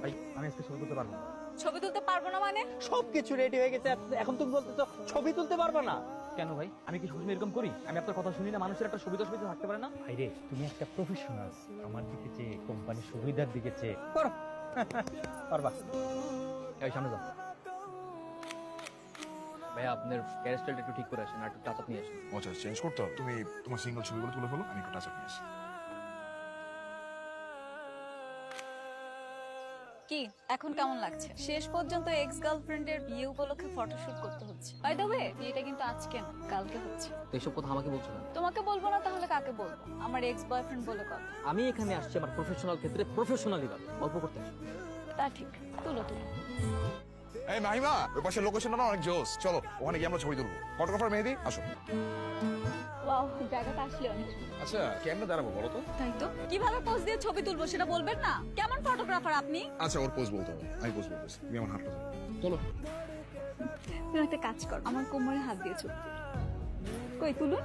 ভাই আমি আজকে ছবি তুলতে পারবো না। ছবি তুলতে পারবো না মানে? সবকিছু রেডি হয়ে গেছে, এখন তুমি বলতেছো ছবি তুলতে পারবে না? কেন ভাই, আমি কি সবসময় এরকম করি? আমি আপনার কথা শুনি না? মানুষের একটা সুবিধা সুবিধা থাকতে পারে না? ভাই রে, তুমি একটা প্রফেশনাল, আমার দিকে চেয়ে কোম্পানির সুবিধার দিকে চেয়ে করো। পারবা। এই সামনে যাও। ভাইয়া আপনার হেয়ার স্টাইলটা একটু ঠিক করে আসেন, আর একটু টাচ আপ নিয়ে আসেন। আচ্ছা চেঞ্জ করতে হবে। তুমি তোমার সিঙ্গেল ছবিগুলো তুলে ফেলো, আমি একটু টাচ আপ নিয়ে আসি। কি এখন কেমন লাগছে? শেষ পর্যন্ত এক্স গার্লফ্রেন্ডের বিয়ে উপলক্ষে ফটোশুট করতে হচ্ছে। বাই দ্য ওয়ে, বিয়েটা কিন্তু আজকে না, কালকে হচ্ছে। তো এইসব কথা আমাকে বলছো না। তোমাকে বলবো না তাহলে কাকে বলবো? আমার এক্স বয়ফ্রেন্ড বলে কথা। আমি এখানে আসছি আমার প্রফেশনাল ক্ষেত্রে প্রফেশনালি গল্প করতে। তা ঠিক, তুলো তুলো। এই মাহিমা, ওই পাশে লোকেশনটা না অনেক জোস, চলো ওখানে গিয়ে আমরা ছবি তুলবো। ফটোগ্রাফার মেহেদি আসো। ওয়াও, জায়গাটা আসলে অনেক সুন্দর। আচ্ছা কেমনে দাঁড়াবো বলো তো? তাই তো, কিভাবে পোজ দিয়ে ছবি তুলবো সেটা বলবেন না? কেমন ফটোগ্রাফার আপনি? আচ্ছা ওর পোজ বলতে হবে, আমি পোজ বলতেছি, তুমি আমার হাতটা ধরো। চলো। তুমি একটা কাজ কর, আমার কোমরে হাত দিয়ে ছবি তুলো। কই তুলুন।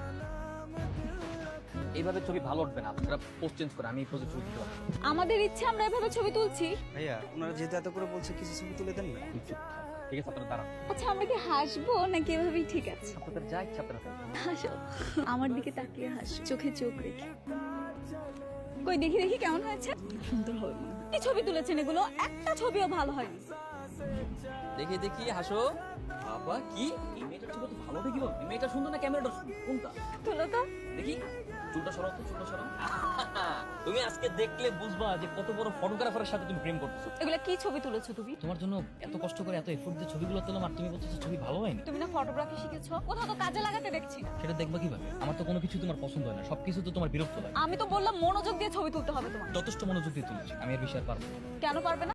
এইভাবে ছবি ভালো উঠবে না, আপনারা পোস্ট চেঞ্জ করে আমি এই প্রজেক্ট ছবি দিতে পারবো। আমাদের ইচ্ছে আমরা এভাবে ছবি তুলছি। ভাইয়া ওনারা যেহেতু এত করে বলছে কিছু ছবি তুলে দেন না। ঠিক আছে, আপনারা দাঁড়ান। আচ্ছা আমরা কি হাসবো নাকি এভাবেই ঠিক আছে? আপনাদের যা ইচ্ছা আপনারা করুন। হাসো, আমার দিকে তাকিয়ে হাসো, চোখে চোখ রেখে। কই দেখি দেখি কেমন হয়েছে? সুন্দর হবে মনে হয়। এই ছবি তুলেছেন এগুলো, একটা ছবিও ভালো হয়নি। দেখি দেখি হাসো। বাবা কি এই মেয়েটার ছবি তো ভালো দেখি বল। এই মেয়েটা সুন্দর না ক্যামেরাটা সুন্দর? কোনটা তুলো তো। দেখি? চুলটা সরাও তো, চুলটা সরাও। তুমি আজকে দেখলে বুঝবা যে কত বড় ফটোগ্রাফারের সাথে তুমি প্রেম করতেছো। এগুলো কি ছবি তুলেছো তুমি? তোমার জন্য এত কষ্ট করে এত এফোর্ট দিয়ে ছবিগুলো তোলাম, আর তুমি বলতেছো ছবি ভালো হয়নি। তুমি না ফটোগ্রাফি শিখেছো? কোথাও তো কাজে লাগাতে দেখছি না। সেটা দেখবা কিভাবে? আমার তো কোনো কিছু তোমার পছন্দ হয় না, সবকিছু তো তোমার বিরক্ত লাগে। আমি তো বললাম মনোযোগ দিয়ে ছবি তুলতে হবে তোমার। যথেষ্ট মনোযোগ দিয়ে তুলেছি, আমি এর বিষয়ে আর পারবো না। কেন পারবে না?